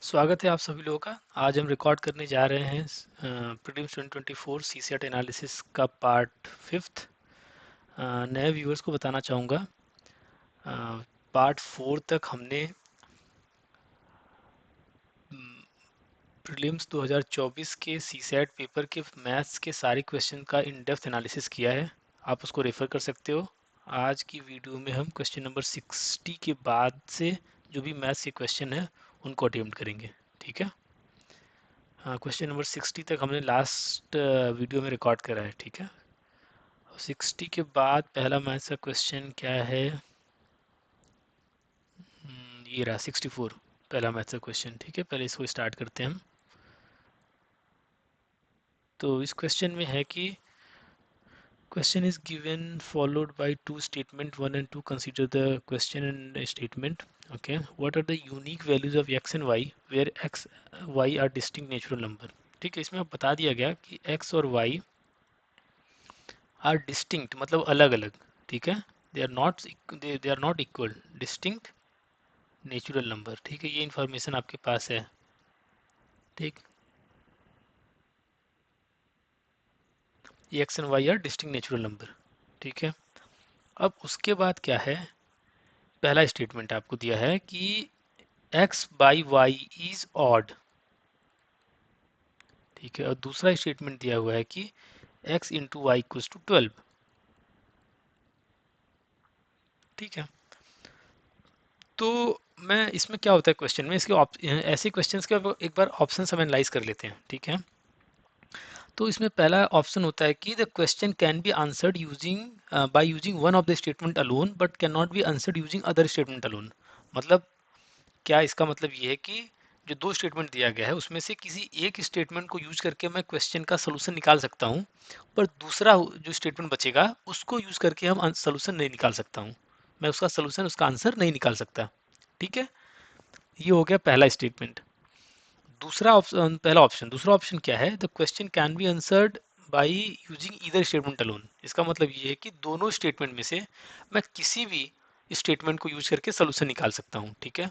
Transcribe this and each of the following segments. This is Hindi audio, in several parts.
स्वागत है आप सभी लोगों का। आज हम रिकॉर्ड करने जा रहे हैं प्रीलिम्स 2024 सीसेट एनालिसिस का पार्ट फिफ्थ। नए व्यूअर्स को बताना चाहूँगा, पार्ट फोर तक हमने प्रीलिम्स 2024 के सीसेट पेपर के मैथ्स के सारे क्वेश्चन का इन डेप्थ एनालिसिस किया है। आप उसको रेफर कर सकते हो। आज की वीडियो में हम क्वेश्चन नंबर 60 के बाद से जो भी मैथ्स के क्वेश्चन है उनको अटेम्प्ट करेंगे। ठीक है। हाँ, क्वेश्चन नंबर 60 तक हमने लास्ट वीडियो में रिकॉर्ड करा है। ठीक है। 60 के बाद पहला मैथ्स का क्वेश्चन क्या है? ये रहा 64, पहला मैथ्स का क्वेश्चन। ठीक है, पहले इसको स्टार्ट करते हैं हम। तो इस क्वेश्चन में है कि question is given followed by two statement 1 and 2। Consider the question and statement. Okay, what are the unique values of x and y where x y are distinct natural number. ठीक है, इसमें अब बता दिया गया कि x और y आर डिस्टिंक्ट मतलब अलग अलग। ठीक है, they are not equal, distinct natural number. ठीक है, ये इंफॉर्मेशन आपके पास है। ठीक, ये x and y are distinct natural number. ठीक है, अब उसके बाद क्या है? पहला स्टेटमेंट आपको दिया है कि x by y is odd. ठीक है, और दूसरा स्टेटमेंट दिया हुआ है कि x into y equals to 12। ठीक है, तो मैं इसमें क्या होता है क्वेश्चन में, ऐसे क्वेश्चंस के एक बार ऑप्शन हम एनालाइज कर लेते हैं। ठीक है, तो इसमें पहला ऑप्शन होता है कि the question can be answered using by using one of the statement alone but can not be answered using other statement alone. मतलब क्या इसका मतलब ये है कि जो दो स्टेटमेंट दिया गया है उसमें से किसी एक स्टेटमेंट को यूज करके मैं क्वेश्चन का सोल्यूशन निकाल सकता हूँ, पर दूसरा जो स्टेटमेंट बचेगा उसको यूज करके हम सोल्यूशन नहीं निकाल सकता हूँ। मैं उसका सोल्यूशन, उसका आंसर नहीं निकाल सकता। ठीक है, ये हो गया पहला स्टेटमेंट। दूसरा ऑप्शन, पहला ऑप्शन, दूसरा ऑप्शन क्या है? The question can be answered by using either statement alone. इसका मतलब ये है कि दोनों स्टेटमेंट में से मैं किसी भी स्टेटमेंट को यूज करके सोल्यूशन निकाल सकता हूँ। ठीक है,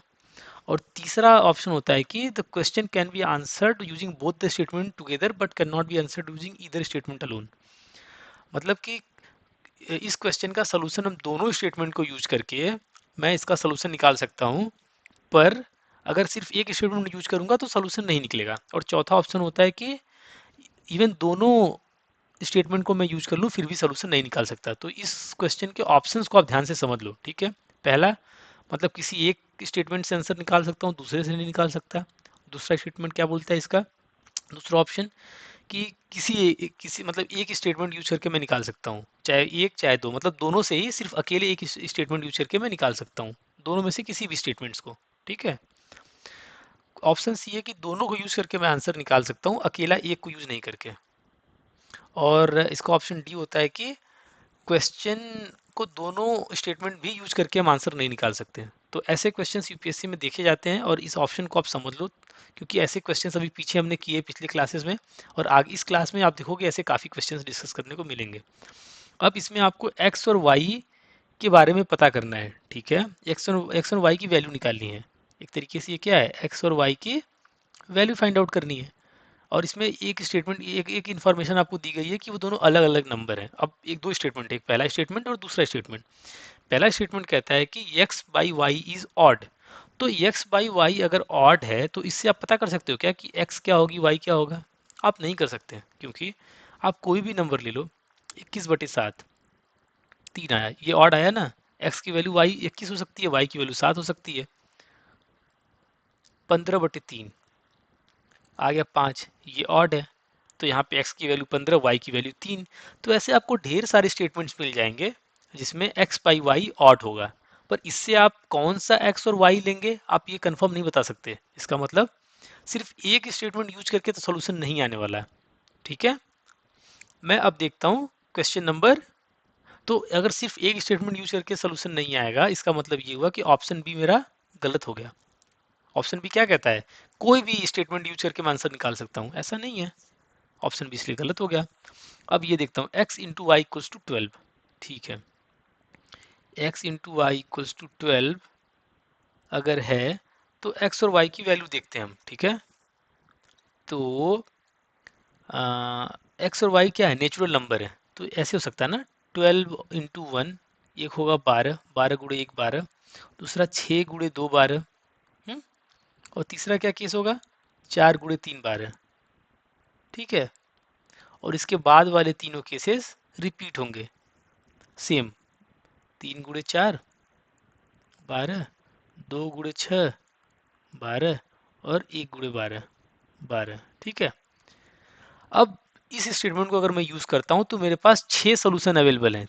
और तीसरा ऑप्शन होता है कि the question can be answered using both the statement together but can not be answered using either statement alone. मतलब कि इस क्वेश्चन का सोल्यूशन हम दोनों स्टेटमेंट को यूज करके मैं इसका सोल्यूशन निकाल सकता हूँ, पर अगर सिर्फ एक स्टेटमेंट यूज करूंगा तो सोल्यूशन नहीं निकलेगा। और चौथा ऑप्शन होता है कि इवन दोनों स्टेटमेंट को मैं यूज कर लूँ फिर भी सोल्यूशन नहीं निकाल सकता। तो इस क्वेश्चन के ऑप्शंस को आप ध्यान से समझ लो। ठीक है, पहला मतलब किसी एक स्टेटमेंट से आंसर निकाल सकता हूँ, दूसरे से नहीं निकाल सकता। दूसरा स्टेटमेंट क्या बोलता है इसका, दूसरा ऑप्शन, कि किसी मतलब एक स्टेटमेंट यूज करके मैं निकाल सकता हूँ, चाहे एक चाहे दो, मतलब दोनों से ही सिर्फ अकेले एक स्टेटमेंट यूज करके मैं निकाल सकता हूँ, दोनों में से किसी भी स्टेटमेंट्स को। ठीक है, ऑप्शन सी है कि दोनों को यूज करके मैं आंसर निकाल सकता हूँ, अकेला एक को यूज नहीं करके। और इसका ऑप्शन डी होता है कि क्वेश्चन को दोनों स्टेटमेंट भी यूज करके हम आंसर नहीं निकाल सकते। तो ऐसे क्वेश्चंस यूपीएससी में देखे जाते हैं और इस ऑप्शन को आप समझ लो, क्योंकि ऐसे क्वेश्चंस अभी पीछे हमने किए पिछले क्लासेस में, और आगे इस क्लास में आप देखोगे ऐसे काफ़ी क्वेश्चंस डिस्कस करने को मिलेंगे। अब इसमें आपको एक्स और वाई के बारे में पता करना है। ठीक है, एक्स और वाई की वैल्यू निकालनी है। एक तरीके से ये क्या है, एक्स और वाई की वैल्यू फाइंड आउट करनी है। और इसमें एक स्टेटमेंट, एक इन्फॉर्मेशन आपको दी गई है कि वो दोनों अलग अलग नंबर हैं। अब एक दो स्टेटमेंट है, एक पहला स्टेटमेंट और दूसरा स्टेटमेंट। पहला स्टेटमेंट कहता है कि x by y is odd. तो x बाई वाई अगर ऑड है तो इससे आप पता कर सकते हो क्या कि x क्या होगी, y क्या होगा? आप नहीं कर सकते, क्योंकि आप कोई भी नंबर ले लो, 21/7, 3 आया, ये ऑड आया ना। x की वैल्यू y 21 हो सकती है, y की वैल्यू 7 हो सकती है। 15/3 आ गया 5, ये ऑड है। तो यहाँ पे x की वैल्यू 15, y की वैल्यू 3। तो ऐसे आपको ढेर सारे स्टेटमेंट्स मिल जाएंगे जिसमें x बाई वाई ऑड होगा, पर इससे आप कौन सा x और y लेंगे आप ये कंफर्म नहीं बता सकते। इसका मतलब सिर्फ एक स्टेटमेंट यूज करके तो सोल्यूशन नहीं आने वाला है। ठीक है, मैं अब देखता हूँ क्वेश्चन नंबर। तो अगर सिर्फ एक स्टेटमेंट यूज करके सोल्यूशन नहीं आएगा, इसका मतलब ये हुआ कि ऑप्शन बी मेरा गलत हो गया। ऑप्शन बी क्या कहता है, कोई भी स्टेटमेंट यूज करके मैं आंसर निकाल सकता हूँ, ऐसा नहीं है। ऑप्शन बी इसलिए गलत हो गया। अब ये देखता हूँ, x into y equals to 12। ठीक है, x into y equals to 12 अगर है तो एक्स और वाई की वैल्यू देखते हैं हम, ठीक है। तो एक्स और वाई क्या है, नेचुरल नंबर है, तो ऐसे हो सकता है ना, 12 × 1, एक होगा 12, 12 × 1 12, दूसरा 6 × 2 12, हम्म, और तीसरा क्या केस होगा, 4 × 3 12, ठीक है। और इसके बाद वाले तीनों केसेस रिपीट होंगे, सेम, 3 × 4 12, 2 × 6 12, और 1 × 12 12, ठीक है। अब इस स्टेटमेंट को अगर मैं यूज करता हूं तो मेरे पास 6 सोल्यूशन अवेलेबल हैं।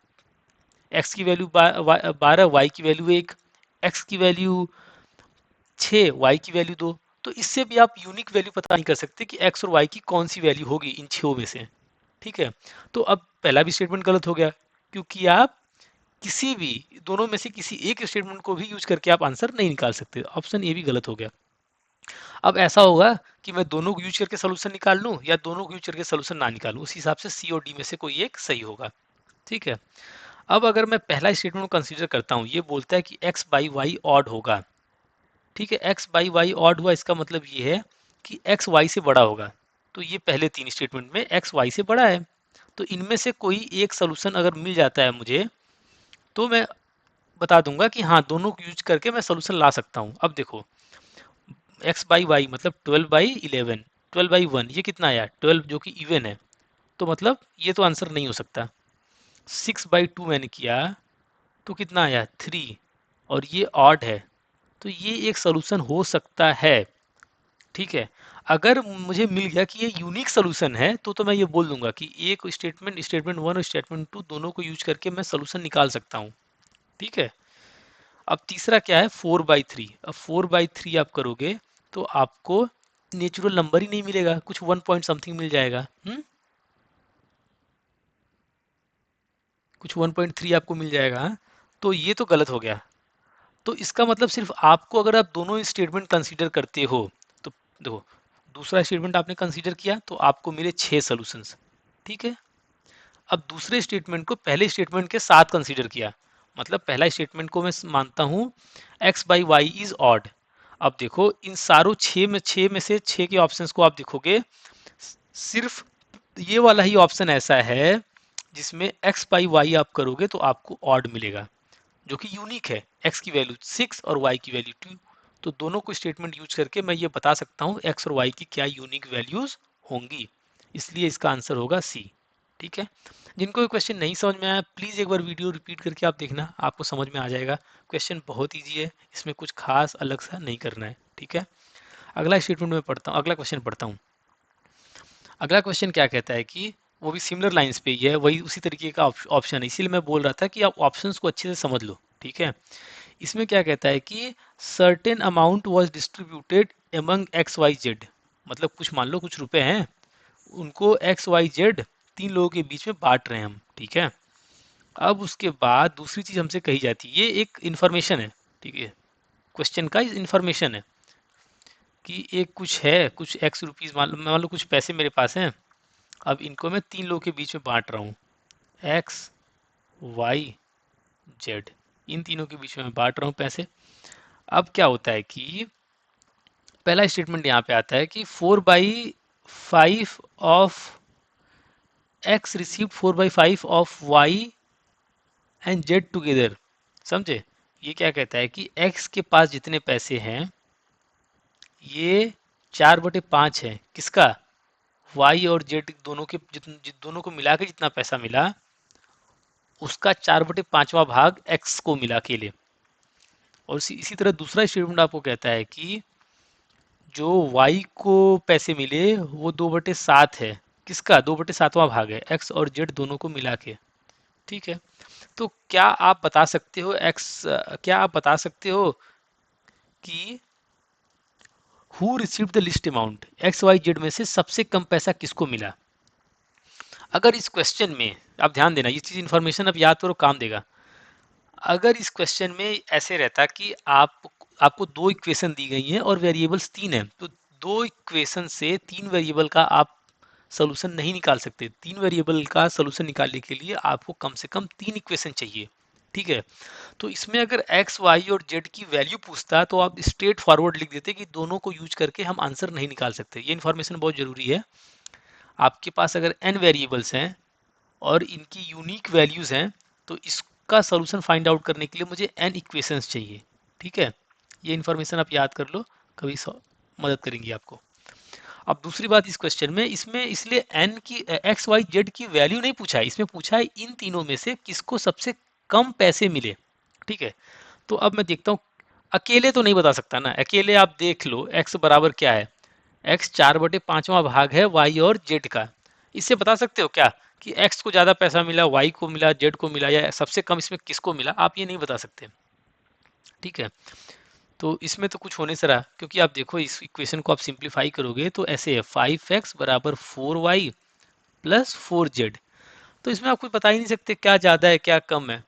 एक्स की वैल्यू 12, वाई की वैल्यू 1, एक्स की वैल्यू 6, वाई की वैल्यू 2। तो इससे भी आप यूनिक वैल्यू पता नहीं कर सकते कि एक्स और वाई की कौन सी वैल्यू होगी इन 6 में से, ठीक है। तो अब पहला भी स्टेटमेंट गलत हो गया, क्योंकि आप किसी भी दोनों में से किसी एक स्टेटमेंट को भी यूज करके आप आंसर नहीं निकाल सकते, ऑप्शन ए भी गलत हो गया। अब ऐसा होगा कि मैं दोनों को यूज करके सोल्यूशन निकाल लूं या दोनों को यूज करके सोल्यूशन ना निकालूं, उस हिसाब से सी और डी में से कोई एक सही होगा, ठीक है। अब अगर मैं पहला स्टेटमेंट को कंसीडर करता हूं, ये बोलता है कि एक्स बाई वाई ऑड होगा, ठीक है। एक्स बाई वाई ऑड हुआ, इसका मतलब ये है कि एक्स वाई से बड़ा होगा। तो ये पहले तीन स्टेटमेंट में एक्स वाई से बड़ा है, तो इनमें से कोई एक सोल्यूशन अगर मिल जाता है मुझे, तो मैं बता दूंगा कि हाँ, दोनों को यूज करके मैं सोल्यूशन ला सकता हूँ। अब देखो, एक्स बाई वाई मतलब 12/11, 12/1, ये कितना आया, 12, जो कि इवन है, तो मतलब ये तो आंसर नहीं हो सकता। 6/2 मैंने किया तो कितना आया, 3, और ये ऑड है, तो ये एक सोल्यूशन हो सकता है, ठीक है। अगर मुझे मिल गया कि ये यूनिक सोल्यूशन है, तो मैं ये बोल दूंगा कि एक स्टेटमेंट, स्टेटमेंट 1 और स्टेटमेंट 2 दोनों को यूज करके मैं सोल्यूशन निकाल सकता हूँ, ठीक है। अब तीसरा क्या है, 4/3। अब 4/3 आप करोगे तो आपको नेचुरल नंबर ही नहीं मिलेगा, कुछ 1 पॉइंट समथिंग मिल जाएगा, कुछ 1.3 आपको मिल जाएगा, हाँ? तो ये तो गलत हो गया। तो इसका मतलब सिर्फ आपको, अगर आप दोनों स्टेटमेंट कंसीडर करते हो, तो देखो, दूसरा स्टेटमेंट आपने कंसीडर किया तो आपको मिले 6 सॉल्यूशंस, ठीक है। अब दूसरे स्टेटमेंट को पहले स्टेटमेंट के साथ कंसीडर किया, मतलब पहला स्टेटमेंट को मैं मानता हूँ x by y is odd. अब देखो, इन सारों 6 में से 6 के ऑप्शंस को आप देखोगे, सिर्फ ये वाला ही ऑप्शन ऐसा है जिसमें एक्स बाई वाई आप करोगे तो आपको ऑड मिलेगा, जो कि यूनिक है, एक्स की वैल्यू 6 और वाई की वैल्यू 2। तो दोनों को स्टेटमेंट यूज करके मैं ये बता सकता हूँ एक्स और वाई की क्या यूनिक वैल्यूज होंगी, इसलिए इसका आंसर होगा सी, ठीक है। जिनको ये क्वेश्चन नहीं समझ में आया, प्लीज़ एक बार वीडियो रिपीट करके आप देखना, आपको समझ में आ जाएगा। क्वेश्चन बहुत ईजी है, इसमें कुछ खास अलग सा नहीं करना है, ठीक है। अगला स्टेटमेंट में पढ़ता हूँ, अगला क्वेश्चन पढ़ता हूँ। अगला क्वेश्चन क्या कहता है कि वो भी सिमिलर लाइंस पे ही है, वही उसी तरीके का ऑप्शन है, इसीलिए मैं बोल रहा था कि आप ऑप्शंस को अच्छे से समझ लो, ठीक है। इसमें क्या कहता है कि certain amount was distributed among x y z, मतलब कुछ, मान लो कुछ रुपए हैं, उनको एक्स वाई जेड तीन लोगों के बीच में बांट रहे हैं हम, ठीक है। अब उसके बाद दूसरी चीज हमसे कही जाती है, ये एक इंफॉर्मेशन है, ठीक है, क्वेश्चन का इंफॉर्मेशन है कि एक कुछ है, कुछ एक्स रुपीज, मान लो कुछ पैसे मेरे पास हैं, अब इनको मैं तीन लोगों के बीच में बांट रहा हूँ, एक्स वाई जेड, इन तीनों के बीच में मैं बांट रहा हूँ पैसे। अब क्या होता है कि पहला स्टेटमेंट यहाँ पे आता है कि 4/5 of x receive 4/5 of y and z together, समझे। ये क्या कहता है कि एक्स के पास जितने पैसे हैं, ये 4/5 है, किसका, वाई और जेड दोनों के, दोनों को मिला के जितना पैसा मिला, उसका 4/5वां भाग एक्स को मिला के लिए। और इसी तरह दूसरा स्टेटमेंट आपको कहता है कि जो वाई को पैसे मिले वो 2/7 है, किसका, 2/7वां भाग है एक्स और जेड दोनों को मिला के, ठीक है। तो क्या आप बता सकते हो क्या आप बता सकते हो कि who received the least amount, x y z में से सबसे कम पैसा किसको मिला। अगर इस क्वेश्चन में, आप ध्यान देना, ये चीज इन्फॉर्मेशन अब याद करो, काम देगा। अगर इस क्वेश्चन में ऐसे रहता कि आपको दो इक्वेशन दी गई हैं और वेरिएबल्स तीन हैं, तो दो इक्वेशन से तीन वेरिएबल का आप सोल्यूशन नहीं निकाल सकते, तीन वेरिएबल का सोल्यूशन निकालने के लिए आपको कम से कम तीन इक्वेशन चाहिए, ठीक है। तो इसमें अगर एक्स वाई और जेड की वैल्यू पूछता तो आप स्ट्रेट फॉरवर्ड लिख देते कि दोनों को यूज करके हम आंसर नहीं निकाल सकते। ये इन्फॉर्मेशन बहुत जरूरी है। आपके पास अगर n वेरिएबल्स हैं और इनकी यूनिक वैल्यूज हैं तो इसका सोल्यूशन फाइंड आउट करने के लिए मुझे n इक्वेशंस चाहिए। ठीक है, ये इन्फॉर्मेशन आप याद कर लो, कभी मदद करेंगी आपको। अब दूसरी बात इस क्वेश्चन में, इसमें इसलिए n की एक्स वाई जेड की वैल्यू नहीं पूछा है, इसमें पूछा है इन तीनों में से किसको सबसे कम पैसे मिले। ठीक है, तो अब मैं देखता हूँ, अकेले तो नहीं बता सकता ना, अकेले आप देख लो x बराबर क्या है, x 4/5वां भाग है y और z का। इससे बता सकते हो क्या कि x को ज़्यादा पैसा मिला, y को मिला, z को मिला, या सबसे कम इसमें किसको मिला, आप ये नहीं बता सकते। ठीक है, तो इसमें तो कुछ होने से रहा, क्योंकि आप देखो इस इक्वेशन को आप सिंप्लीफाई करोगे तो ऐसे है 5x बराबर 4y प्लस 4z। तो इसमें आप कुछ बता ही नहीं सकते क्या ज़्यादा है क्या कम है।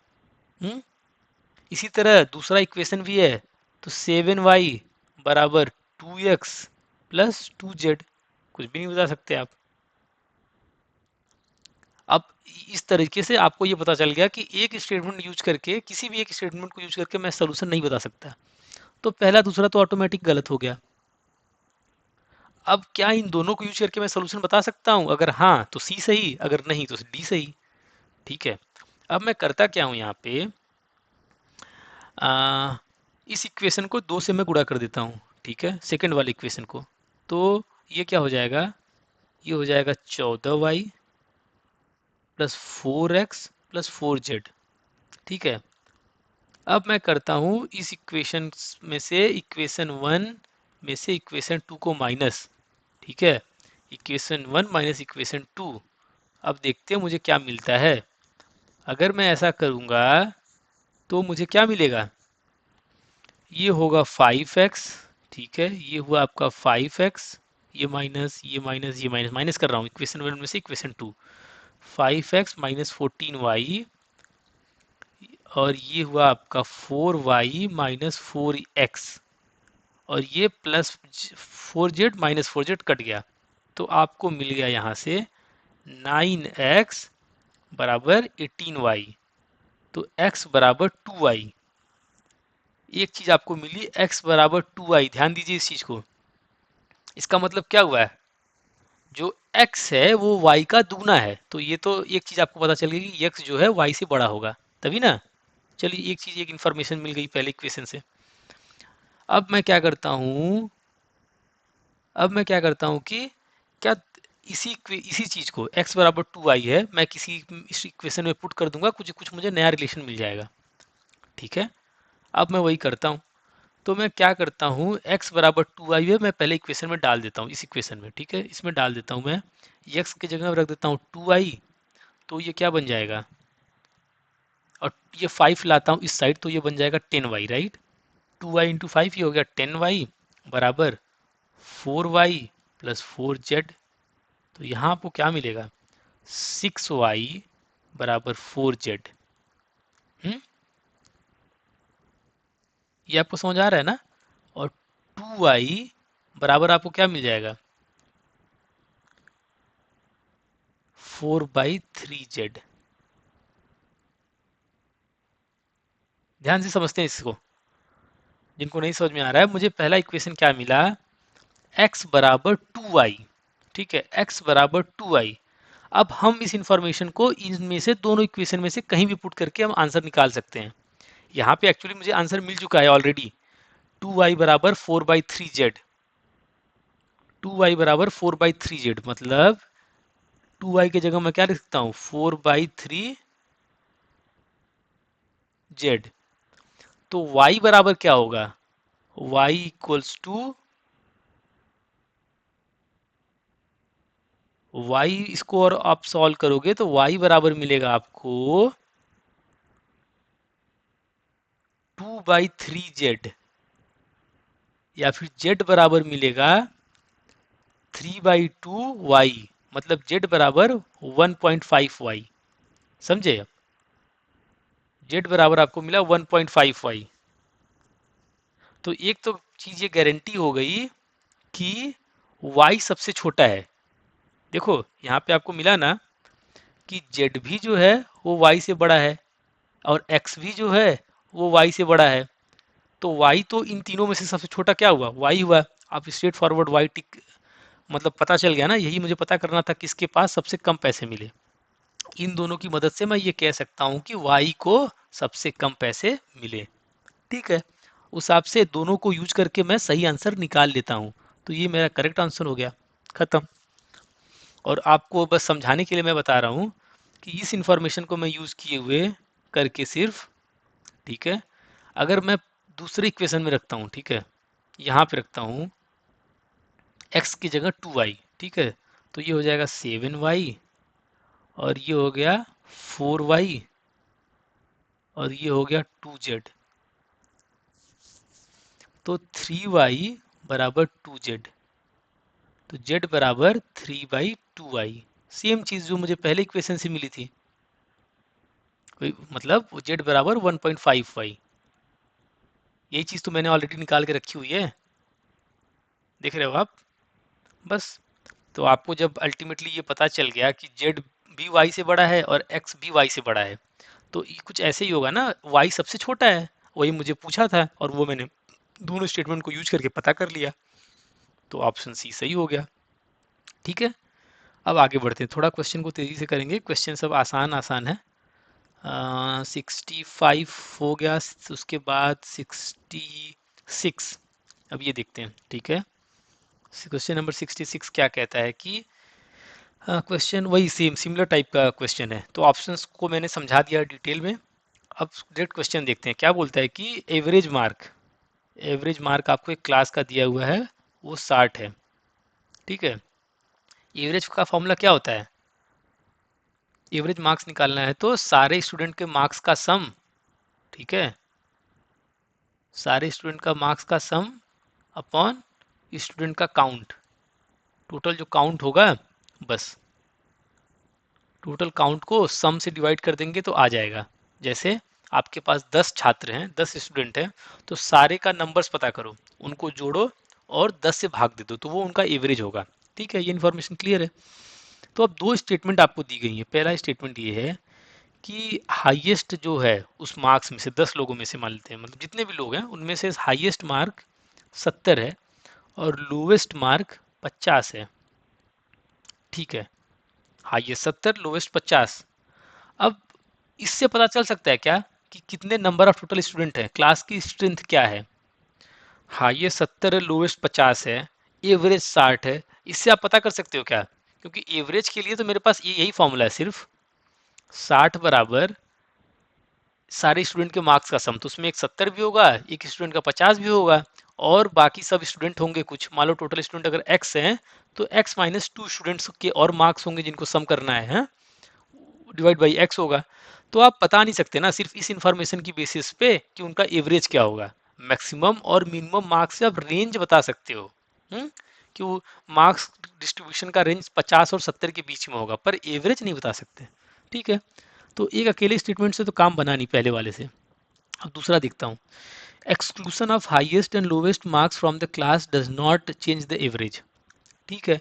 इसी तरह दूसरा इक्वेशन भी है, तो 7y बराबर 2x प्लस 2z, कुछ भी नहीं बता सकते आप। अब इस तरीके से आपको ये पता चल गया कि एक स्टेटमेंट यूज करके, किसी भी एक स्टेटमेंट को यूज करके मैं सोल्यूशन नहीं बता सकता। तो पहला दूसरा तो ऑटोमेटिक गलत हो गया। अब क्या इन दोनों को यूज करके मैं सोल्यूशन बता सकता हूँ? अगर हाँ तो सी सही, अगर नहीं तो डी सही। ठीक है, अब मैं करता क्या हूँ यहाँ पे, आ, इस इक्वेशन को 2 से मैं गुणा कर देता हूँ। ठीक है, सेकंड वाले इक्वेशन को। तो ये क्या हो जाएगा, ये हो जाएगा 14y plus 4x plus 4z। ठीक है, अब मैं करता हूँ इस इक्वेशन में से इक्वेशन 1 में से इक्वेशन 2 को माइनस। ठीक है, इक्वेशन 1 माइनस इक्वेशन 2। अब देखते हैं मुझे क्या मिलता है। अगर मैं ऐसा करूँगा तो मुझे क्या मिलेगा, ये होगा 5x। ठीक है, ये हुआ आपका 5x, ये माइनस ये माइनस ये माइनस माइनस कर रहा हूँ इक्वेशन 1 में से इक्वेशन 2। 5x माइनस 14y, और ये हुआ आपका 4y माइनस 4x, और ये plus 4z minus 4z cut गया। तो आपको मिल गया यहाँ से 9x बराबर 18y। तो x बराबर 2y। एक चीज आपको मिली, x बराबर 2y, ध्यान दीजिए इस चीज को। इसका मतलब क्या हुआ है, जो x है वो y का दुगना है। तो ये तो एक चीज आपको पता चल गई कि x जो है y से बड़ा होगा, तभी ना। चलिए एक चीज, एक इन्फॉर्मेशन मिल गई पहले इक्वेशन से। अब मैं क्या करता हूँ, अब मैं क्या करता हूँ कि क्या इसी चीज को x बराबर 2y है, मैं किसी इस इक्वेशन में पुट कर दूंगा, कुछ कुछ मुझे नया रिलेशन मिल जाएगा। ठीक है, अब मैं वही करता हूँ। तो मैं क्या करता हूँ, x बराबर 2y है, मैं पहले इक्वेशन में डाल देता हूँ, इस इक्वेशन में। ठीक है, इसमें डाल देता हूँ मैं, x की जगह रख देता हूँ 2y। तो ये क्या बन जाएगा, और ये 5 लाता हूँ इस साइड, तो ये बन जाएगा 10y, राइट। 2y इंटू 5, ये हो गया 10y बराबर 4y प्लस 4z। तो यहाँ आपको क्या मिलेगा, 6y बराबर 4z। ये आपको समझ आ रहा है ना। और 2y बराबर आपको क्या मिल जाएगा, 4/3z। ध्यान से समझते हैं इसको, जिनको नहीं समझ में आ रहा है। मुझे पहला इक्वेशन क्या मिला, x बराबर 2y। ठीक है, x बराबर 2y। अब हम इस इंफॉर्मेशन को इनमें से दोनों इक्वेशन में से कहीं भी पुट करके हम आंसर निकाल सकते हैं। यहाँ पे एक्चुअली मुझे आंसर मिल चुका है ऑलरेडी, 2y बराबर 4/3z। 2y बराबर 4/3z, मतलब 2y की जगह मैं क्या लिख सकता हूँ, 4/3z। तो y बराबर क्या होगा, y इक्वल्स टू, y इसको और आप सॉल्व करोगे तो y बराबर मिलेगा आपको 2/3z, या फिर z बराबर मिलेगा 3/2y, मतलब z बराबर 1.5y। समझे, z बराबर आपको मिला 1.5y। तो एक तो चीज ये गारंटी हो गई कि y सबसे छोटा है। देखो यहाँ पे आपको मिला ना कि z भी जो है वो y से बड़ा है। और x भी जो है वो y से बड़ा है। तो y तो इन तीनों में से सबसे छोटा क्या हुआ, y हुआ। आप स्ट्रेट फॉरवर्ड y टिक, मतलब पता चल गया ना, यही मुझे पता करना था किसके पास सबसे कम पैसे मिले। इन दोनों की मदद से मैं ये कह सकता हूँ कि y को सबसे कम पैसे मिले। ठीक है, उस हिसाब से दोनों को यूज करके मैं सही आंसर निकाल लेता हूँ। तो ये मेरा करेक्ट आंसर हो गया, खत्म। और आपको बस समझाने के लिए मैं बता रहा हूँ कि इस इंफॉर्मेशन को मैं यूज किए हुए करके सिर्फ, ठीक है, अगर मैं दूसरे इक्वेशन में रखता हूँ, ठीक है, यहाँ पे रखता हूँ x की जगह 2y, ठीक है, तो ये हो जाएगा 7y, और ये हो गया 4y, और ये हो गया 2z। तो 3y बराबर 2z, तो z बराबर 3/2y। सेम चीज जो मुझे पहले इक्वेशन से मिली थी, मतलब z बराबर 1.5y। यही चीज तो मैंने ऑलरेडी निकाल के रखी हुई है, देख रहे हो आप। बस, तो आपको जब अल्टीमेटली ये पता चल गया कि z भी y से बड़ा है और x भी y से बड़ा है, तो ये कुछ ऐसे ही होगा ना, y सबसे छोटा है, वही मुझे पूछा था और वो मैंने दोनों स्टेटमेंट को यूज करके पता कर लिया। तो ऑप्शन सी सही हो गया। ठीक है, अब आगे बढ़ते हैं, थोड़ा क्वेश्चन को तेजी से करेंगे, क्वेश्चन सब आसान आसान है। 65 हो गया, उसके बाद 66, अब ये देखते हैं। ठीक है, क्वेश्चन नंबर 66 क्या कहता है कि क्वेश्चन वही सेम सिमिलर टाइप का क्वेश्चन है, तो ऑप्शंस को मैंने समझा दिया डिटेल में। अब डायरेक्ट क्वेश्चन देखते हैं, क्या बोलता है कि एवरेज मार्क आपको एक क्लास का दिया हुआ है, वो 60 है। ठीक है, एवरेज का फॉर्मूला क्या होता है, एवरेज मार्क्स निकालना है तो सारे स्टूडेंट के मार्क्स का सम, ठीक है, सारे स्टूडेंट का मार्क्स का सम अपॉन स्टूडेंट का काउंट, टोटल जो काउंट होगा, बस टोटल काउंट को सम से डिवाइड कर देंगे तो आ जाएगा। जैसे आपके पास 10 छात्र हैं, 10 स्टूडेंट हैं, तो सारे का नंबर्स पता करो, उनको जोड़ो और 10 से भाग दे दो, तो वो उनका एवरेज होगा। ठीक है, ये इन्फॉर्मेशन क्लियर है। तो अब दो स्टेटमेंट आपको दी गई है। पहला स्टेटमेंट ये है कि हाईएस्ट जो है उस मार्क्स में से, 10 लोगों में से मान लेते हैं, मतलब जितने भी लोग हैं उनमें से हाईएस्ट मार्क 70 है और लोवेस्ट मार्क 50 है। ठीक है, हाईएस्ट 70, लोवेस्ट 50। अब इससे पता चल सकता है क्या कि कितने नंबर ऑफ टोटल स्टूडेंट है, क्लास की स्ट्रेंथ क्या है। हाईएस्ट 70 है, लोवेस्ट 50 है, एवरेज 60 है, इससे आप पता कर सकते हो क्या, क्योंकि एवरेज के लिए तो मेरे पास यही फॉर्मूला है, सिर्फ 60 बराबर सारे स्टूडेंट के मार्क्स का सम, तो उसमें एक 70 भी होगा, एक स्टूडेंट का 50 भी होगा, और बाकी सब स्टूडेंट होंगे कुछ, मान लो टोटल स्टूडेंट अगर x हैं तो x माइनस 2 स्टूडेंट्स के और मार्क्स होंगे जिनको सम करना है, डिवाइड बाई x होगा। तो आप बता नहीं सकते ना सिर्फ इस इंफॉर्मेशन की बेसिस पे कि उनका एवरेज क्या होगा। मैक्सिमम और मिनिमम मार्क्स से आप रेंज बता सकते हो, कि वो मार्क्स डिस्ट्रीब्यूशन का रेंज 50 और 70 के बीच में होगा, पर एवरेज नहीं बता सकते। ठीक है, तो एक अकेले स्टेटमेंट से तो काम बना नहीं पहले वाले से। अब दूसरा देखता हूँ, exclusion of highest and lowest marks from the class does not change the average. ठीक है,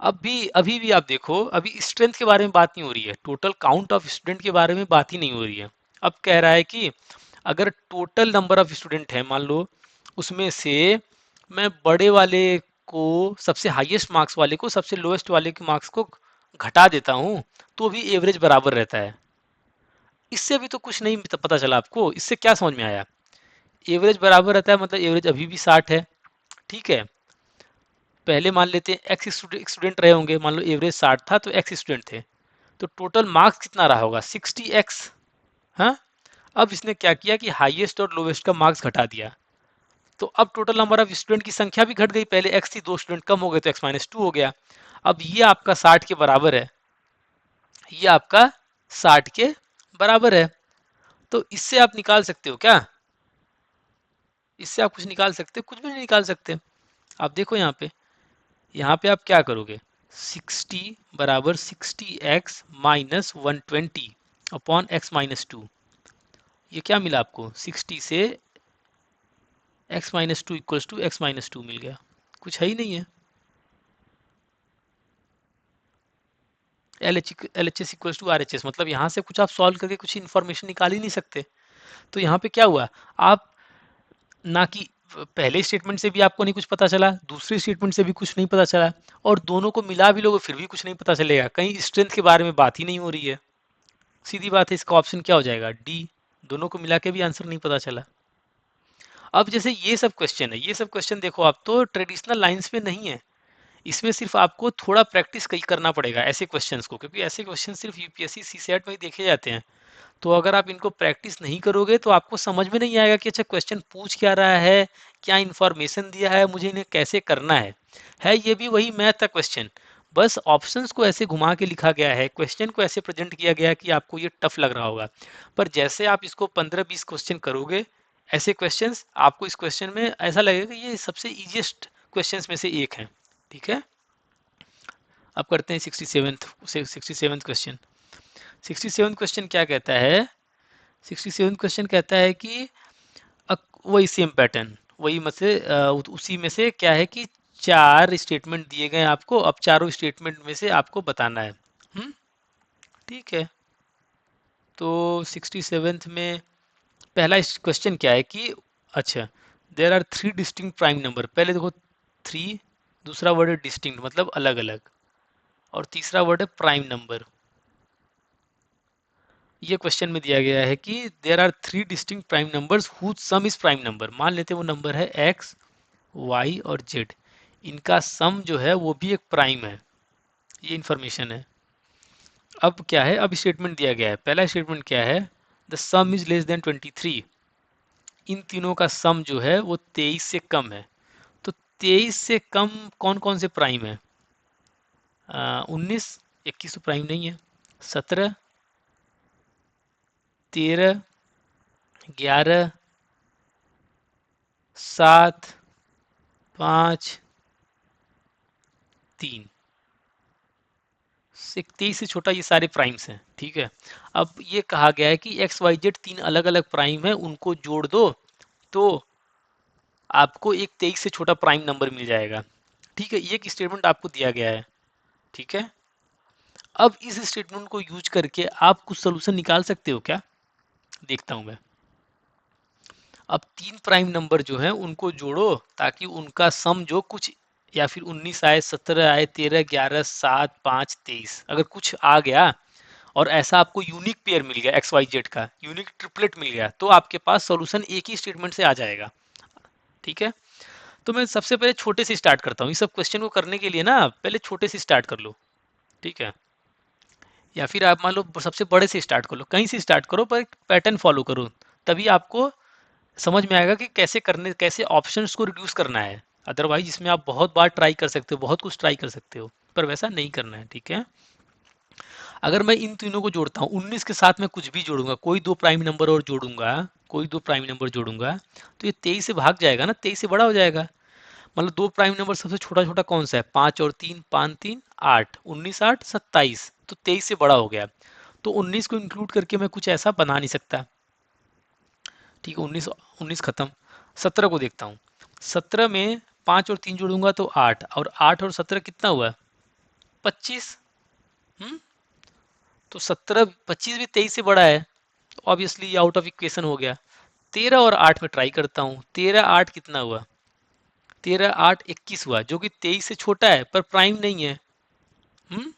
अभी भी आप देखो, अभी स्ट्रेंथ के बारे में बात नहीं हो रही है, टोटल काउंट ऑफ स्टूडेंट के बारे में बात ही नहीं हो रही है। अब कह रहा है कि अगर टोटल नंबर ऑफ स्टूडेंट है, मान लो उसमें से मैं बड़े वाले को, सबसे हाईएस्ट मार्क्स वाले को सबसे लोएस्ट वाले के मार्क्स को घटा देता हूँ, तो भी एवरेज बराबर रहता है। इससे भी तो कुछ नहीं पता चला आपको, इससे क्या समझ में आया, एवरेज बराबर रहता है मतलब एवरेज अभी भी 60 है। ठीक है, पहले मान लेते हैं एक्स स्टूडेंट रहे होंगे, मान लो एवरेज 60 था तो एक्स स्टूडेंट थे, तो टोटल मार्क्स कितना रहा होगा, 60x। हाँ, अब इसने क्या किया कि हाईएस्ट और लोवेस्ट का मार्क्स घटा दिया, तो अब टोटल नंबर ऑफ स्टूडेंट की संख्या भी घट गई, पहले एक्स थी, 2 स्टूडेंट कम हो गए तो x-2 हो गया। अब ये आपका 60 के बराबर है, ये आपका 60 के बराबर है। तो इससे आप निकाल सकते हो क्या, इससे आप कुछ निकाल सकते हो, कुछ भी नहीं निकाल सकते। आप देखो यहाँ पे आप क्या करोगे, 60 बराबर 60x माइनस 120 अपॉन x-2, ये क्या मिला आपको, 60 से x-2 इक्वल्स टू x-2 मिल गया, कुछ है ही नहीं है। L H S equal to R H S, मतलब यहाँ से कुछ आप सॉल्व करके कुछ इन्फॉर्मेशन निकाल ही नहीं सकते। तो यहाँ पे क्या हुआ, आप ना कि पहले स्टेटमेंट से भी आपको नहीं कुछ पता चला, दूसरे स्टेटमेंट से भी कुछ नहीं पता चला, और दोनों को मिला भी लोगे फिर भी कुछ नहीं पता चलेगा, कहीं स्ट्रेंथ के बारे में बात ही नहीं हो रही है। सीधी बात है, इसका ऑप्शन क्या हो जाएगा, डी। दोनों को मिला के भी आंसर नहीं पता चला। अब जैसे ये सब क्वेश्चन है, ये सब क्वेश्चन देखो आप तो ट्रेडिशनल लाइंस पे नहीं है, इसमें सिर्फ आपको थोड़ा प्रैक्टिस करना पड़ेगा ऐसे क्वेश्चंस को, क्योंकि ऐसे क्वेश्चन सिर्फ यूपीएससी सीसेट में ही देखे जाते हैं। तो अगर आप इनको प्रैक्टिस नहीं करोगे तो आपको समझ में नहीं आएगा कि अच्छा क्वेश्चन पूछ क्या रहा है, क्या इंफॉर्मेशन दिया है, मुझे इन्हें कैसे करना है ये भी वही मैथ का क्वेश्चन, बस ऑप्शंस को ऐसे घुमा के लिखा गया है, क्वेश्चन को ऐसे प्रेजेंट किया गया है कि आपको ये टफ लग रहा होगा। पर जैसे आप इसको 15-20 क्वेश्चन करोगे ऐसे क्वेश्चंस, आपको इस क्वेश्चन में ऐसा लगेगा कि ये सबसे इजीएस्ट क्वेश्चंस में से एक है। ठीक है, अब करते हैं 67th क्वेश्चन। 67th क्वेश्चन क्या कहता है, 67th क्वेश्चन कहता है कि वही सेम पैटर्न, वही में से उसी में से क्या है कि चार स्टेटमेंट दिए गए हैं आपको, अब चारों स्टेटमेंट में से आपको बताना है। हम्म, ठीक है। तो 67th में पहला क्वेश्चन क्या है कि अच्छा, there are three distinct prime number, पहले देखो थ्री, दूसरा वर्ड है डिस्टिंक्ट मतलब अलग अलग, और तीसरा वर्ड है प्राइम नंबर। ये क्वेश्चन में दिया गया है कि there are three distinct prime numbers whose sum is prime number, मान लेते हैं वो नंबर है एक्स, वाई और जेड, इनका सम जो है वो भी एक प्राइम है, ये इंफॉर्मेशन है। अब क्या है, अब स्टेटमेंट दिया गया है, पहला स्टेटमेंट क्या है, the some is less than 23, इन तीनों का सम जो है वो 23 से कम है। तो 23 से कम कौन कौन से प्राइम है, 19, 21 तो प्राइम नहीं है, 17, 13, 11, 7, 5, 3, 23 से छोटा ये सारे प्राइम्स हैं। ठीक है, अब ये कहा गया है कि एक्स वाई जेड तीन अलग अलग प्राइम है, उनको जोड़ दो तो आपको एक 23 से छोटा प्राइम नंबर मिल जाएगा। ठीक है, ये एक स्टेटमेंट आपको दिया गया है। ठीक है, अब इस स्टेटमेंट को यूज करके आप कुछ सोल्यूशन निकाल सकते हो क्या, देखता हूं मैं। अब तीन प्राइम नंबर जो हैं उनको जोड़ो ताकि उनका सम जो कुछ, या फिर 19 आए, 17 आए, 13, 11, 7, 5, 23, अगर कुछ आ गया और ऐसा आपको यूनिक पेयर मिल गया, एक्स वाई जेड का यूनिक ट्रिपलेट मिल गया, तो आपके पास सॉल्यूशन एक ही स्टेटमेंट से आ जाएगा। ठीक है, तो मैं सबसे पहले छोटे से स्टार्ट करता हूँ, इस सब क्वेश्चन को करने के लिए ना पहले छोटे से स्टार्ट कर लो। ठीक है, या फिर आप मान लो सबसे बड़े से स्टार्ट कर लो, कहीं से स्टार्ट करो पर पैटर्न फॉलो करो, तभी आपको समझ में आएगा कि कैसे करने, कैसे ऑप्शंस को रिड्यूस करना है। अदरवाइज इसमें आप बहुत बार ट्राई कर सकते हो, बहुत कुछ ट्राई कर सकते हो, पर वैसा नहीं करना है। ठीक है, अगर मैं इन तीनों को जोड़ता हूँ, 19 के साथ मैं कुछ भी जोड़ूंगा, कोई दो प्राइम नंबर और जोड़ूंगा, कोई दो प्राइम नंबर जोड़ूंगा, तो ये 23 से भाग जाएगा ना, 23 से बड़ा हो जाएगा। मतलब दो प्राइम नंबर सबसे छोटा छोटा कौन सा है, 5 और 3, 5 3 8, 19 8 27, तो 23 से बड़ा हो गया। तो 19 को इंक्लूड करके मैं कुछ ऐसा बना नहीं सकता। ठीक है, 19 19 खत्म, 17 को देखता हूँ, 17 में 5 और 3 जोड़ूंगा तो 8, और 8 और 17 कितना हुआ, 25। हम्म, तो 17 25 भी 23 से बड़ा है, तो ऑब्वियसली ये आउट ऑफ इक्वेशन हो गया। 13 और 8 में ट्राई करता हूँ, 13 8 कितना हुआ, 13 8 21 हुआ, जो कि 23 से छोटा है पर प्राइम नहीं है। हम्म,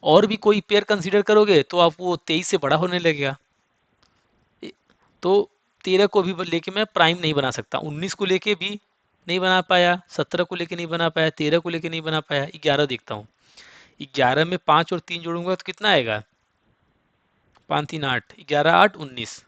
और भी कोई पेयर कंसीडर करोगे तो आप वो 23 से बड़ा होने लगेगा। तो 13 को भी लेके मैं प्राइम नहीं बना सकता, 19 को लेके भी नहीं बना पाया, 17 को लेके नहीं बना पाया, 13 को लेके नहीं बना पाया, 11 देखता हूँ, 11 में 5 और 3 जोड़ूंगा तो कितना आएगा, 5 3 8, 11 8 19,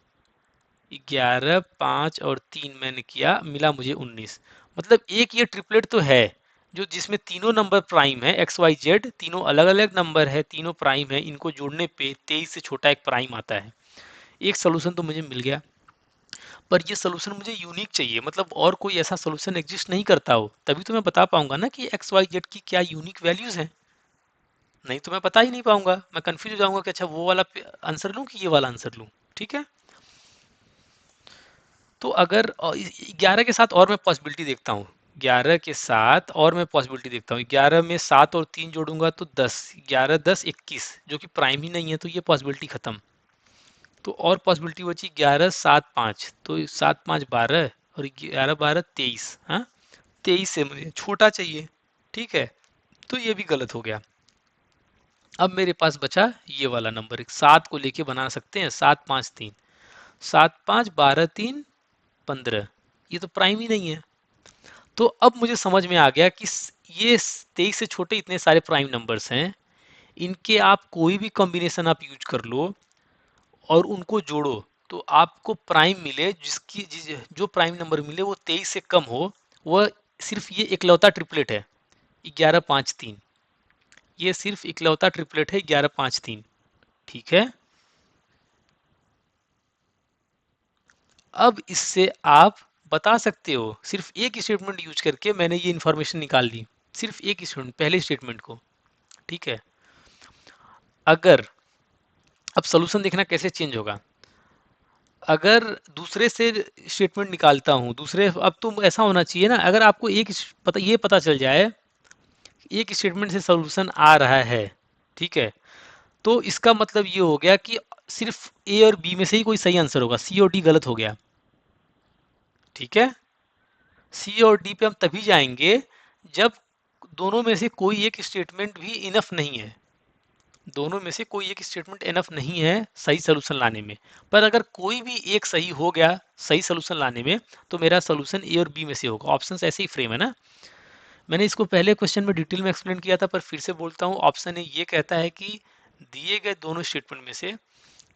11 5 और 3 मैंने किया, मिला मुझे 19। मतलब एक ये ट्रिपलेट तो है जो जिसमें तीनों नंबर प्राइम है, एक्स वाई जेड तीनों अलग अलग नंबर है, तीनों प्राइम है, इनको जोड़ने पे 23 से छोटा एक प्राइम आता है। एक सोल्यूशन तो मुझे मिल गया, पर ये सोल्यूशन मुझे यूनिक चाहिए, मतलब और कोई ऐसा सोल्यूशन एग्जिस्ट नहीं करता हो, तभी तो मैं बता पाऊंगा ना कि एक्स वाई जेड की क्या यूनिक वैल्यूज हैं। नहीं तो मैं बता ही नहीं पाऊंगा, मैं कंफ्यूज हो जाऊंगा कि अच्छा वो वाला आंसर लूं कि ये वाला आंसर लूं। ठीक है, तो अगर 11 के साथ और मैं पॉसिबिलिटी देखता हूँ, 11 के साथ और मैं पॉसिबिलिटी देखता हूँ, 11 में 7 और 3 जोड़ूंगा तो 10, 11 10 21, जो कि प्राइम ही नहीं है, तो ये पॉसिबिलिटी खत्म। तो और पॉसिबिलिटी बची 11 7 5, तो 7 5 12 और 11 12 23। हाँ, 23 से मुझे छोटा चाहिए। ठीक है, तो ये भी गलत हो गया। अब मेरे पास बचा ये वाला नंबर, 7 को लेके बना सकते हैं, 7 5 3, 7 5 12 3 15, ये तो प्राइम ही नहीं है। तो अब मुझे समझ में आ गया कि ये 23 से छोटे इतने सारे प्राइम नंबर्स हैं, इनके आप कोई भी कॉम्बिनेशन आप यूज कर लो और उनको जोड़ो, तो आपको प्राइम मिले, जो प्राइम नंबर मिले वो 23 से कम हो, वह सिर्फ ये इकलौता ट्रिपलेट है, 11 5 3। ये सिर्फ इकलौता ट्रिपलेट है, 11 5 3। ठीक है, अब इससे आप बता सकते हो, सिर्फ एक स्टेटमेंट यूज करके मैंने ये इंफॉर्मेशन निकाल ली, सिर्फ एक स्टेटमेंट, पहले स्टेटमेंट को। ठीक है, अगर, अब सोल्यूशन देखना कैसे चेंज होगा। अगर दूसरे से स्टेटमेंट निकालता हूँ, दूसरे, अब तो ऐसा होना चाहिए ना, अगर आपको ये पता चल जाए एक स्टेटमेंट से सोल्यूशन आ रहा है, ठीक है, तो इसका मतलब ये हो गया कि सिर्फ ए और बी में से ही कोई सही आंसर होगा, सी और डी गलत हो गया। ठीक है, सी और डी पे हम तभी जाएंगे जब दोनों में से कोई एक स्टेटमेंट भी इनफ नहीं है, दोनों में से कोई एक स्टेटमेंट इनफ नहीं है सही सोल्यूशन लाने में। पर अगर कोई भी एक सही हो गया सही सोल्यूशन लाने में, तो मेरा सोल्यूशन ए और बी में से होगा। ऑप्शन ऐसे ही फ्रेम है ना, मैंने इसको पहले क्वेश्चन में डिटेल में एक्सप्लेन किया था, पर फिर से बोलता हूँ। ऑप्शन ए ये कहता है कि दिए गए दोनों स्टेटमेंट में से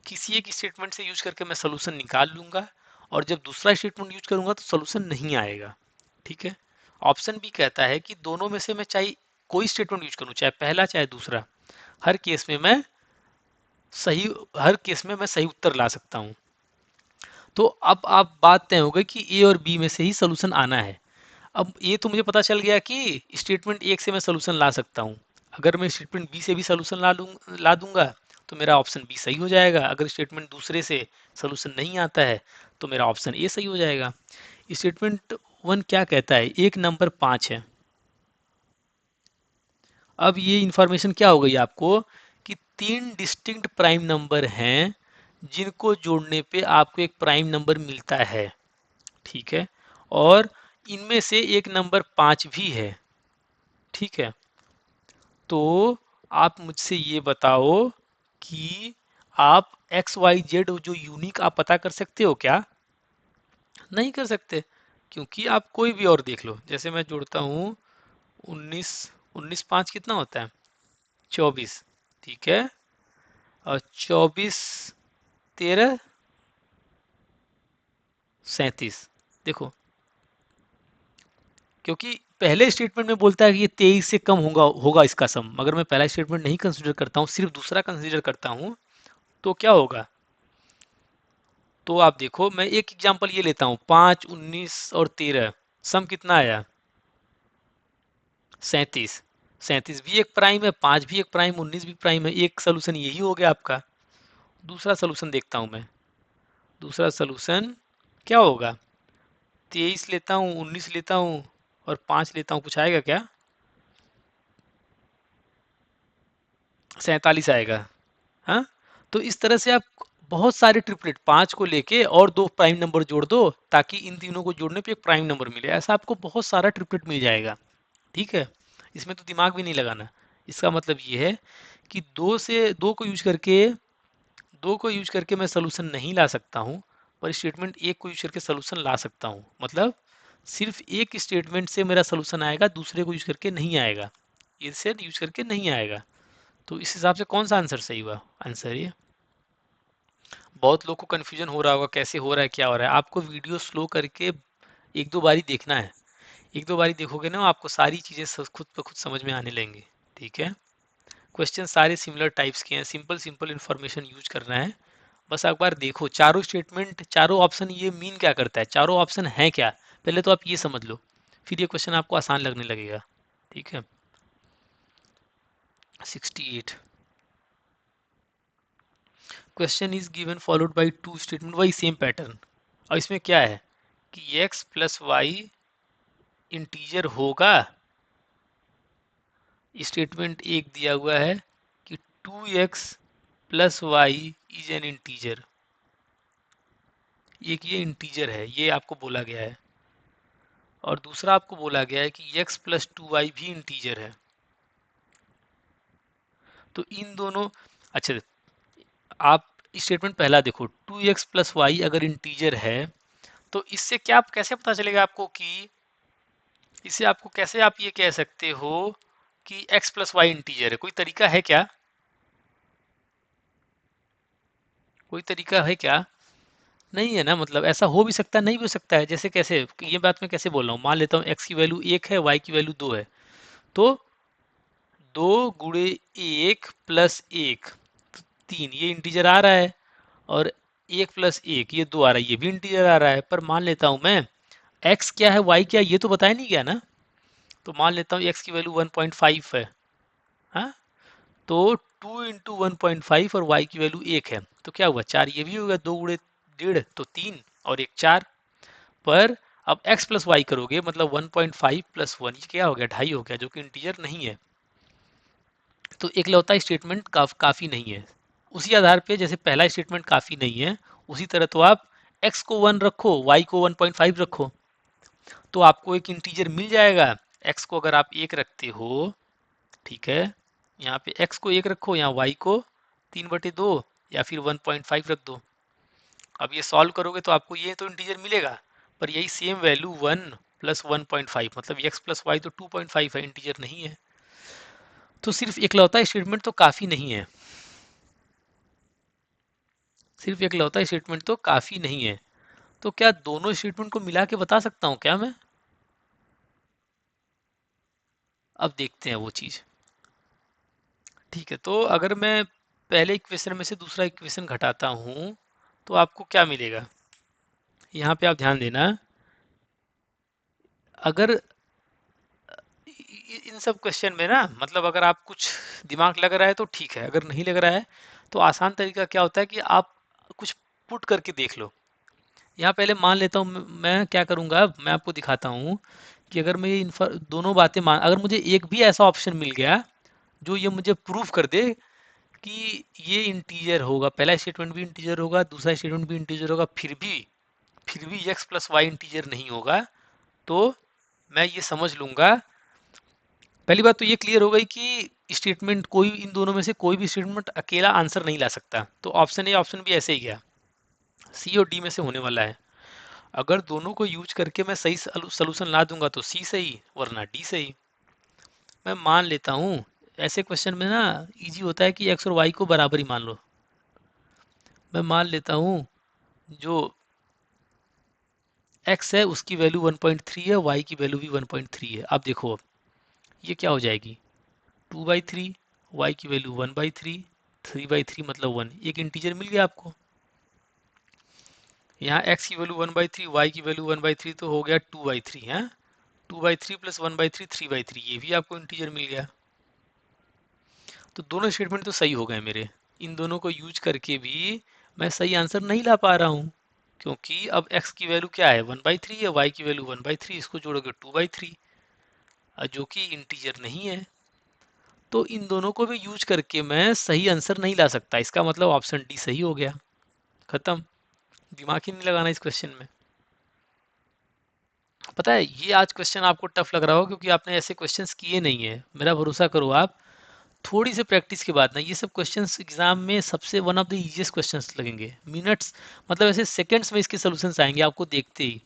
किसी एक स्टेटमेंट से यूज करके मैं सोल्यूशन निकाल लूंगा, और जब दूसरा स्टेटमेंट यूज करूंगा तो सोल्यूशन नहीं आएगा। ठीक है, ऑप्शन बी कहता है कि दोनों में से मैं चाहे कोई स्टेटमेंट यूज करूं, चाहे पहला चाहे दूसरा, हर केस में मैं सही हर केस में मैं सही उत्तर ला सकता हूं। तो अब आप बात तय हो गई कि ए और बी में से ही सोल्यूशन आना है। अब ये तो मुझे पता चल गया कि स्टेटमेंट एक से मैं सोल्यूशन ला सकता हूँ, अगर मैं स्टेटमेंट बी से भी सोल्यूशन ला दूंगा तो मेरा ऑप्शन बी सही हो जाएगा। अगर स्टेटमेंट दूसरे से सोल्यूशन नहीं आता है तो मेरा ऑप्शन ए सही हो जाएगा। स्टेटमेंट वन क्या कहता है, एक नंबर 5 है। अब ये इंफॉर्मेशन क्या हो गई आपको कि तीन डिस्टिंक्ट प्राइम नंबर हैं जिनको जोड़ने पे आपको एक प्राइम नंबर मिलता है। ठीक है, और इनमें से एक नंबर 5 भी है। ठीक है, तो आप मुझसे ये बताओ कि आप एक्स वाई जेड जो यूनिक आप पता कर सकते हो क्या? नहीं कर सकते, क्योंकि आप कोई भी और देख लो। जैसे मैं जोड़ता हूँ 19, 19 5 कितना होता है? 24। ठीक है, और 24 13 37। देखो, क्योंकि पहले स्टेटमेंट में बोलता है कि ये 23 से कम होगा होगा इसका सम, मगर मैं पहला स्टेटमेंट नहीं कंसीडर करता हूँ, सिर्फ दूसरा कंसीडर करता हूँ, तो क्या होगा? तो आप देखो, मैं एक एग्जांपल ये लेता हूँ, 5 19 और 13, सम कितना आया? 37। 37 भी एक प्राइम है, 5 भी एक प्राइम, 19 भी प्राइम है। एक सोल्यूशन यही हो गया आपका। दूसरा सोल्यूशन देखता हूँ मैं। दूसरा सोल्यूशन क्या होगा? 23 लेता हूँ, 19 लेता हूँ और 5 लेता हूँ, कुछ आएगा क्या? 47 आएगा। हाँ, तो इस तरह से आप बहुत सारे ट्रिपलेट 5 को लेके और दो प्राइम नंबर जोड़ दो, ताकि इन तीनों को जोड़ने पे एक प्राइम नंबर मिले। ऐसा आपको बहुत सारा ट्रिपलेट मिल जाएगा। ठीक है, इसमें तो दिमाग भी नहीं लगाना। इसका मतलब ये है कि दो को यूज करके मैं सोल्यूशन नहीं ला सकता हूँ, पर स्टेटमेंट एक को यूज करके सोल्यूशन ला सकता हूँ। मतलब सिर्फ एक स्टेटमेंट से मेरा सोल्यूशन आएगा, दूसरे को यूज करके नहीं आएगा, इसे यूज करके नहीं आएगा। तो इस हिसाब से कौन सा आंसर सही हुआ? आंसर ये। बहुत लोग को कन्फ्यूजन हो रहा होगा कैसे हो रहा है, क्या हो रहा है। आपको वीडियो स्लो करके एक दो बारी देखना है। एक दो बारी देखोगे ना, आपको सारी चीज़ें खुद ब खुद समझ में आने लगेंगी। ठीक है, क्वेश्चन सारे सिमिलर टाइप्स के हैं, सिंपल सिंपल इंफॉर्मेशन यूज करना है। बस एक बार देखो चारों स्टेटमेंट, चारों ऑप्शन ये मीन क्या करता है, चारों ऑप्शन है क्या, पहले तो आप ये समझ लो, फिर ये क्वेश्चन आपको आसान लगने लगेगा। ठीक है, 68 question is given followed by two statement, वही सेम पैटर्न। और इसमें क्या है कि x प्लस वाई इंटीजर होगा। स्टेटमेंट एक दिया हुआ है कि 2x plus y is an integer. एक ये इंटीजर है, ये आपको बोला गया है। और दूसरा आपको बोला गया है कि x प्लस 2y भी इंटीजर है। तो इन दोनों, अच्छा, आप स्टेटमेंट पहला देखो, 2x प्लस वाई अगर इंटीजर है तो इससे क्या, कैसे पता चलेगा आपको कि, इससे आपको कैसे आप ये कह सकते हो कि x प्लस वाई इंटीजर है? कोई तरीका है क्या? कोई तरीका है क्या? नहीं है ना। मतलब ऐसा हो भी सकता है, नहीं भी हो सकता है। जैसे कैसे, ये बात मैं कैसे बोल रहा हूँ, मान लेता हूँ x की वैल्यू 1 है, y की वैल्यू 2 है, तो 2 गुणे 1 प्लस 1 3, ये इंटीजर आ रहा है। और 1 प्लस 1 ये 2 आ रहा है, ये भी इंटीजर आ रहा है। पर मान लेता हूँ मैं x क्या है y क्या है, ये तो बताया नहीं गया ना। तो मान लेता हूँ x की वैल्यू 1.5 है, हाँ, तो 2 इंटू 1.5 और y की वैल्यू 1 है, तो क्या हुआ, 4। ये भी होगा, 2 गुणे 1.5 तो 3 और 1 4। पर अब x प्लस वाई करोगे, मतलब 1.5 प्लस 1, ये क्या हो गया, 2.5 हो गया, जो कि इंटीजर नहीं है। तो एकलौता स्टेटमेंट काफी नहीं है। उसी आधार पे जैसे पहला स्टेटमेंट काफी नहीं है, उसी तरह तो आप x को 1 रखो, y को 1.5 रखो, तो आपको एक इंटीजर मिल जाएगा। x को अगर आप 1 रखते हो, ठीक है, यहाँ पे x को 1 रखो, यहाँ y को 3/2 या फिर 1.5 रख दो। अब ये सॉल्व करोगे तो आपको ये तो इंटीजर मिलेगा। पर यही सेम वैल्यू 1 प्लस 1.5, मतलब x प्लस वाई तो 2.5 है, इंटीजर नहीं है। तो सिर्फ एकलौता स्टेटमेंट तो काफी नहीं है, सिर्फ एकलौता स्टेटमेंट तो काफी नहीं है। तो क्या दोनों स्टेटमेंट को मिला के बता सकता हूँ क्या मैं? अब देखते हैं वो चीज। ठीक है, तो अगर मैं पहले इक्वेशन में से दूसरा इक्वेशन घटाता हूँ तो आपको क्या मिलेगा? यहाँ पे आप ध्यान देना। अगर इन सब क्वेश्चन में ना, मतलब अगर आप कुछ दिमाग लग रहा है तो ठीक है, अगर नहीं लग रहा है तो आसान तरीका क्या होता है कि आप कुछ पुट करके देख लो। यहाँ पहले मान लेता हूँ, मैं क्या करूँगा, मैं आपको दिखाता हूँ कि अगर मैं ये दोनों बातें मान, अगर मुझे एक भी ऐसा ऑप्शन मिल गया जो ये मुझे प्रूफ कर दे कि ये इंटीजर होगा, पहला स्टेटमेंट भी इंटीजर होगा, दूसरा स्टेटमेंट भी इंटीजर होगा, फिर भी x प्लस वाई इंटीजर नहीं होगा, तो मैं ये समझ लूंगा। पहली बात तो ये क्लियर हो गई कि स्टेटमेंट कोई, इन दोनों में से कोई भी स्टेटमेंट अकेला आंसर नहीं ला सकता। तो ऑप्शन ए ऑप्शन बी ऐसे ही गया, सी और डी में से होने वाला है। अगर दोनों को यूज करके मैं सही सोल्यूशन ला दूंगा तो सी सही, वरना डी सही। मैं मान लेता हूँ, ऐसे क्वेश्चन में ना इजी होता है कि एक्स और वाई को बराबर ही मान लो। मैं मान लेता हूँ जो x है उसकी वैल्यू 1.3 है, y की वैल्यू भी 1.3 है। अब देखो, अब ये क्या हो जाएगी, 2/3, y की वैल्यू 1/3, 3/3 मतलब 1, एक इंटीजर मिल गया आपको। यहाँ x की वैल्यू 1/3, y की वैल्यू 1/3, तो हो गया 2/3 है। 2/3 प्लस 1/3 3/3, ये भी आपको इंटीजर मिल गया। तो दोनों स्टेटमेंट तो सही हो गए मेरे। इन दोनों को यूज करके भी मैं सही आंसर नहीं ला पा रहा हूँ, क्योंकि अब x की वैल्यू क्या है, 1/3 है, y की वैल्यू 1/3, इसको जोड़ोगे 2/3, जो कि इंटीजर नहीं है। तो इन दोनों को भी यूज करके मैं सही आंसर नहीं ला सकता। इसका मतलब ऑप्शन डी सही हो गया, खत्म। दिमाग ही नहीं लगाना इस क्वेश्चन में। पता है ये आज क्वेश्चन आपको टफ लग रहा हो क्योंकि आपने ऐसे क्वेश्चंस किए नहीं है। मेरा भरोसा करो आप, थोड़ी सी प्रैक्टिस के बाद ना ये सब क्वेश्चंस एग्जाम में सबसे one of the easiest questions लगेंगे। मिनट्स, मतलब ऐसे सेकंड्स में इसके सॉल्यूशंस आएंगे आपको देखते ही।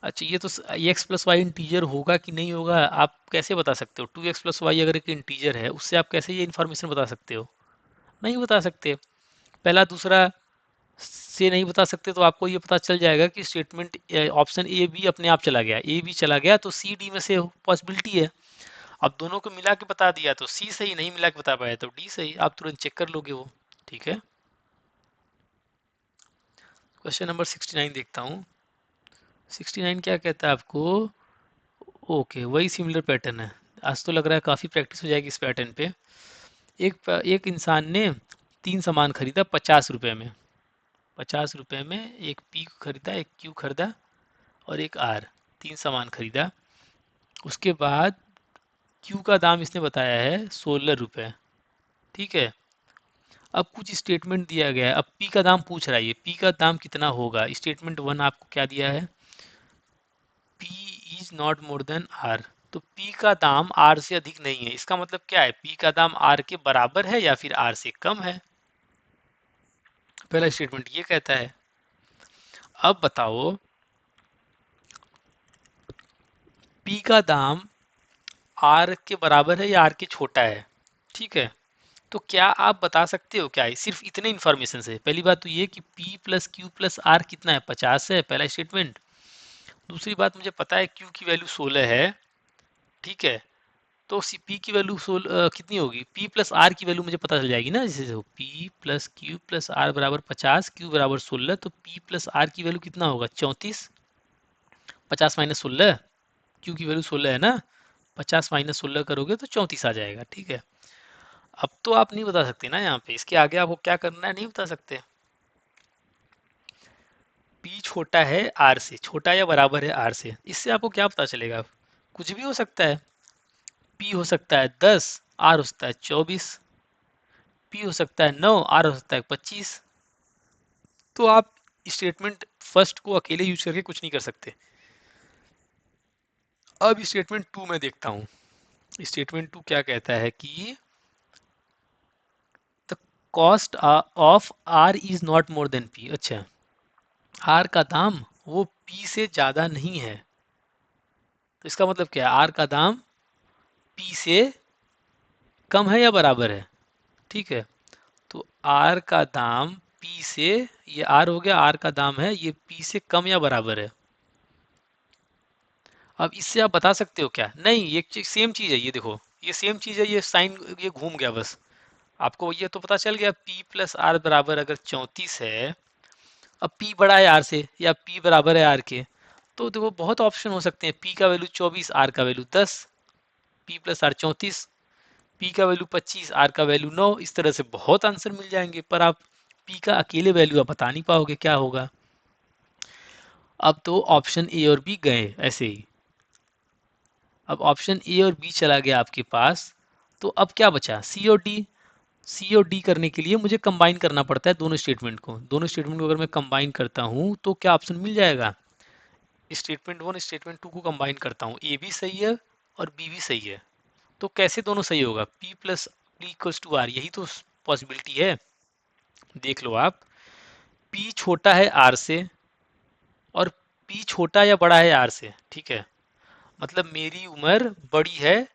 अच्छा, ये तो एक्स प्लस वाई इंटीजर होगा कि नहीं होगा आप कैसे बता सकते हो? 2x प्लस वाई अगर एक इंटीजर है, उससे आप कैसे ये इन्फॉर्मेशन बता सकते हो? नहीं बता सकते। पहला दूसरा से नहीं बता सकते तो आपको ये पता चल जाएगा कि स्टेटमेंट ऑप्शन ए बी अपने आप चला गया, ए बी चला गया, तो सी डी में से पॉसिबिलिटी है। अब दोनों को मिला के बता दिया तो सी सही, नहीं मिला के बता पाया तो डी सही, आप तुरंत चेक कर लोगे वो। ठीक है, क्वेश्चन नंबर 69 देखता हूँ। 69 क्या कहता है आपको? ओके, वही सिमिलर पैटर्न है। आज तो लग रहा है काफ़ी प्रैक्टिस हो जाएगी इस पैटर्न पे। एक इंसान ने 3 सामान खरीदा 50 रुपए में। 50 रुपए में एक पी खरीदा, एक क्यू खरीदा और एक आर। 3 सामान खरीदा, उसके बाद क्यू का दाम इसने बताया है 16 रुपये, ठीक है। अब कुछ स्टेटमेंट दिया गया है, अब पी का दाम पूछ रहा है, ये पी का दाम कितना होगा। स्टेटमेंट 1 आपको क्या दिया है, P is not more than R. तो पी का दाम आर से अधिक नहीं है, इसका मतलब क्या है, पी का दाम आर के बराबर है या फिर आर से कम है। पहला स्टेटमेंट ये कहता है। अब बताओ पी का दाम आर के बराबर है या आर के छोटा है, ठीक है। तो क्या आप बता सकते हो क्या है, सिर्फ इतने इन्फॉर्मेशन से। पहली बात तो ये कि P plus Q plus R कितना है, 50 है, पहला स्टेटमेंट। दूसरी बात, मुझे पता है क्यू की वैल्यू 16 है, ठीक है। तो P की वैल्यू 16 कितनी होगी, P प्लस आर की वैल्यू मुझे पता चल जाएगी ना, जैसे P plus Q plus R बराबर 50, क्यू बराबर 16, तो P प्लस आर की वैल्यू कितना होगा, 34। 50 माइनस 16, क्यू की वैल्यू 16 है ना, 50 माइनस 16 करोगे तो 34 आ जाएगा, ठीक है। अब तो आप नहीं बता सकते ना यहाँ पे, इसके आगे आपको क्या करना है नहीं बता सकते। P छोटा है R से, छोटा या बराबर है R से, इससे आपको क्या पता चलेगा, कुछ भी हो सकता है। P हो सकता है 10, R हो सकता है 24, P हो सकता है 9, R हो सकता है 25। तो आप स्टेटमेंट फर्स्ट को अकेले यूज करके कुछ नहीं कर सकते। अब स्टेटमेंट टू में देखता हूँ, स्टेटमेंट टू क्या कहता है कि the cost of R is not more then P। अच्छा, R का दाम वो P से ज्यादा नहीं है, तो इसका मतलब क्या है, R का दाम P से कम है या बराबर है, ठीक है। तो R का दाम P से, ये R हो गया, R का दाम है, ये P से कम या बराबर है। अब इससे आप बता सकते हो क्या, नहीं, ये सेम चीज है, ये देखो ये सेम चीज है, ये साइन ये घूम गया बस। आपको ये तो पता चल गया P प्लस आर बराबर अगर 34 है, अब P बड़ा है R से या P बराबर है R के, तो देखो बहुत ऑप्शन हो सकते हैं। P का वैल्यू 24, R का value 10, P plus R 34, P का वैल्यू 25, R का वैल्यू 9, इस तरह से बहुत आंसर मिल जाएंगे, पर आप P का अकेले वैल्यू आप बता नहीं पाओगे क्या होगा। अब तो ऑप्शन ए और बी गए ऐसे ही, अब ऑप्शन ए और बी चला गया आपके पास, तो अब क्या बचा, सी और डी। सी और डी करने के लिए मुझे कंबाइन करना पड़ता है दोनों स्टेटमेंट को, दोनों स्टेटमेंट को अगर मैं कंबाइन करता हूँ तो क्या ऑप्शन मिल जाएगा, स्टेटमेंट वन स्टेटमेंट टू को कंबाइन करता हूँ, ए भी सही है और बी भी सही है, तो कैसे दोनों सही होगा, P plus P equals to R, यही तो पॉसिबिलिटी है। देख लो आप, P छोटा है R से और P छोटा या बड़ा है R से, ठीक है। मतलब मेरी उम्र बड़ी है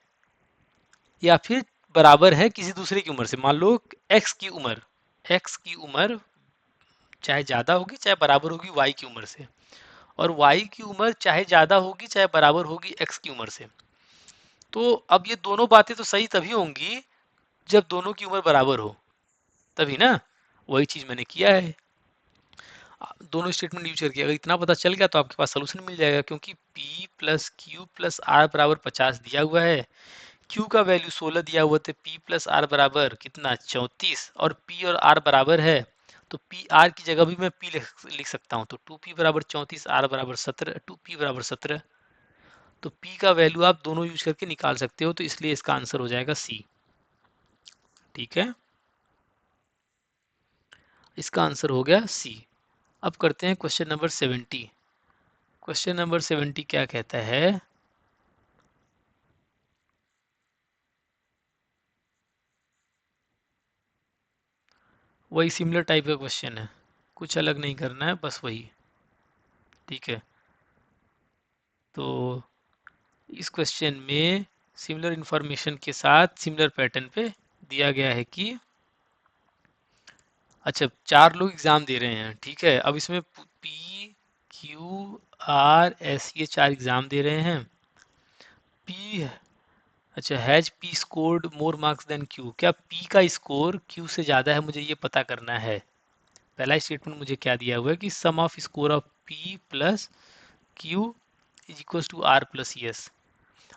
या फिर बराबर है किसी दूसरे की उम्र से, मान लो X की उम्र, X की उम्र चाहे ज़्यादा होगी चाहे बराबर होगी Y की उम्र से, और Y की उम्र चाहे ज़्यादा होगी चाहे बराबर होगी X की उम्र से। तो अब ये दोनों बातें तो सही तभी होंगी जब दोनों की उम्र बराबर हो, तभी ना। वही चीज़ मैंने किया है, दोनों स्टेटमेंट यूज करके अगर इतना पता चल गया तो आपके पास सोल्यूशन मिल जाएगा, क्योंकि P plus Q plus R बराबर 50 दिया हुआ है, Q का वैल्यू 16 दिया हुआ, तो P प्लस आर बराबर कितना 34, और P और R बराबर है, तो P R की जगह भी मैं P लिख सकता हूँ, तो 2P बराबर 34, R बराबर 17, 2P बराबर 17। तो P का वैल्यू आप दोनों यूज करके निकाल सकते हो, तो इसलिए इसका आंसर हो जाएगा C, ठीक है। इसका आंसर हो गया C। अब करते हैं क्वेश्चन नंबर 70। क्वेश्चन नंबर 70 क्या कहता है, वही सिमिलर टाइप का क्वेश्चन है, कुछ अलग नहीं करना है, बस वही, ठीक है। तो इस क्वेश्चन में सिमिलर इंफॉर्मेशन के साथ सिमिलर पैटर्न पे दिया गया है कि, अच्छा 4 लोग एग्जाम दे रहे हैं, ठीक है। अब इसमें P Q R S ये 4 एग्जाम दे रहे हैं। P, अच्छा, has P scored more marks than Q, क्या P का स्कोर Q से ज़्यादा है, मुझे ये पता करना है। पहला स्टेटमेंट मुझे क्या दिया हुआ है कि sum of score of P plus Q is equal to R plus S.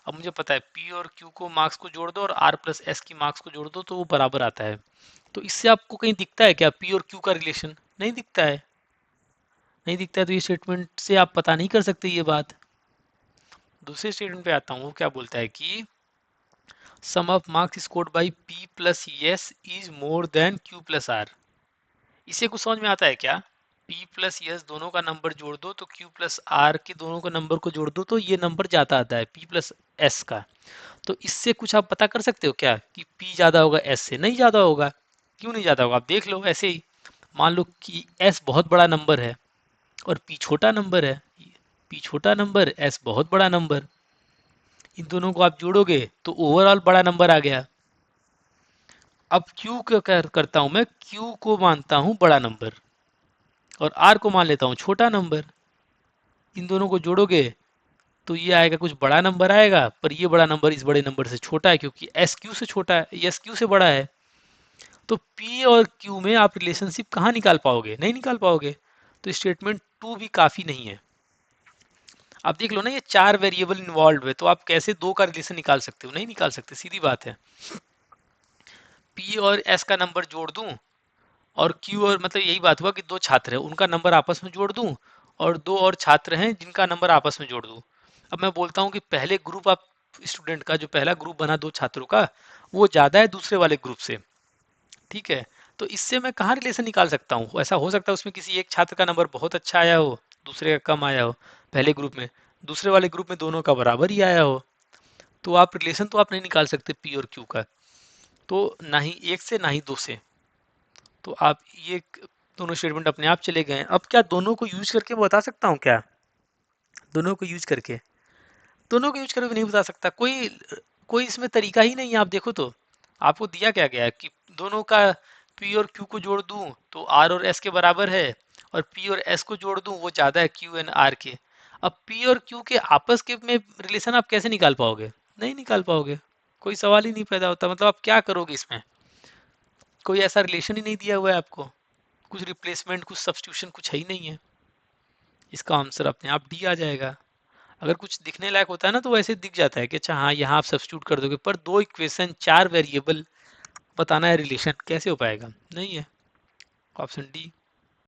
अब मुझे पता है P और Q को मार्क्स को जोड़ दो और R प्लस S की मार्क्स को जोड़ दो तो वो बराबर आता है। तो इससे आपको कहीं दिखता है क्या P और Q का रिलेशन, नहीं दिखता है, नहीं दिखता है, तो ये स्टेटमेंट से आप पता नहीं कर सकते ये बात। दूसरे स्टेटमेंट पे आता हूँ, वो क्या बोलता है कि sum of marks scored by P plus S is more than Q plus R. इसे कुछ समझ में आता है क्या? P प्लस एस दोनों का नंबर जोड़ दो तो Q प्लस आर के दोनों का नंबर को जोड़ दो तो ये नंबर ज्यादा आता है P प्लस एस का। तो इससे कुछ आप पता कर सकते हो क्या कि P ज्यादा होगा S से? नहीं ज्यादा होगा। क्यों नहीं ज्यादा होगा? आप देख लो ऐसे ही। मान लो कि S बहुत बड़ा नंबर है और P छोटा नंबर है। P छोटा नंबर, S बहुत बड़ा नंबर, इन दोनों को आप जोड़ोगे तो ओवरऑल बड़ा नंबर आ गया। अब Q क्या करता हूं मैं, Q को मानता हूं बड़ा नंबर और R को मान लेता हूं छोटा नंबर। इन दोनों को जोड़ोगे तो ये आएगा, कुछ बड़ा नंबर आएगा, पर ये बड़ा नंबर इस बड़े नंबर से छोटा है क्योंकि एस क्यू से छोटा है, एस क्यू से बड़ा है। तो पी और क्यू में आप रिलेशनशिप कहाँ निकाल पाओगे? नहीं निकाल पाओगे। तो स्टेटमेंट टू भी काफी नहीं है। आप देख लो ना, ये चार वेरिएबल इन्वॉल्व है, तो आप कैसे दो का रिलेशन निकाल सकते हो? नहीं निकाल सकते, सीधी बात है। पी और एस का नंबर जोड़ दूं और क्यू और, मतलब यही बात हुआ कि दो छात्र हैं उनका नंबर आपस में जोड़ दूं और दो और छात्र हैं जिनका नंबर आपस में जोड़ दूं। अब मैं बोलता हूं कि पहले ग्रुप आप स्टूडेंट का, जो पहला ग्रुप बना दो छात्रों का, वो ज्यादा है दूसरे वाले ग्रुप से, ठीक है? तो इससे मैं कहाँ रिलेशन निकाल सकता हूँ? ऐसा हो सकता है उसमें किसी एक छात्र का नंबर बहुत अच्छा आया हो, दूसरे का कम आया हो पहले ग्रुप में, दूसरे वाले ग्रुप में दोनों का बराबर ही आया हो। तो आप रिलेशन तो आप नहीं निकाल सकते पी और क्यू का, तो ना ही एक से ना ही दो से। तो आप ये दोनों स्टेटमेंट अपने आप चले गए। अब क्या दोनों को यूज करके मैं बता सकता हूँ क्या? दोनों को यूज करके, दोनों को यूज करके नहीं बता सकता। कोई कोई इसमें तरीका ही नहीं है। आप देखो तो आपको दिया क्या गया है कि दोनों का पी और क्यू को जोड़ दूं तो आर और एस के बराबर है, और पी और एस को जोड़ दूं वो ज्यादा है क्यू एंड आर के। अब पी और क्यू के आपस के में रिलेशन आप कैसे निकाल पाओगे? नहीं निकाल पाओगे। कोई सवाल ही नहीं पैदा होता। मतलब आप क्या करोगे इसमें? कोई ऐसा रिलेशन ही नहीं दिया हुआ है आपको, कुछ रिप्लेसमेंट, कुछ सब्स्टिट्यूशन, कुछ है ही नहीं है। इसका आंसर अपने आप डी आ जाएगा। अगर कुछ दिखने लायक होता है ना तो वैसे दिख जाता है कि अच्छा हाँ यहाँ आप सब्स्टिट्यूट कर दोगे, पर दो इक्वेशन चार वेरिएबल बताना है रिलेशन, कैसे हो पाएगा? नहीं है। Option D.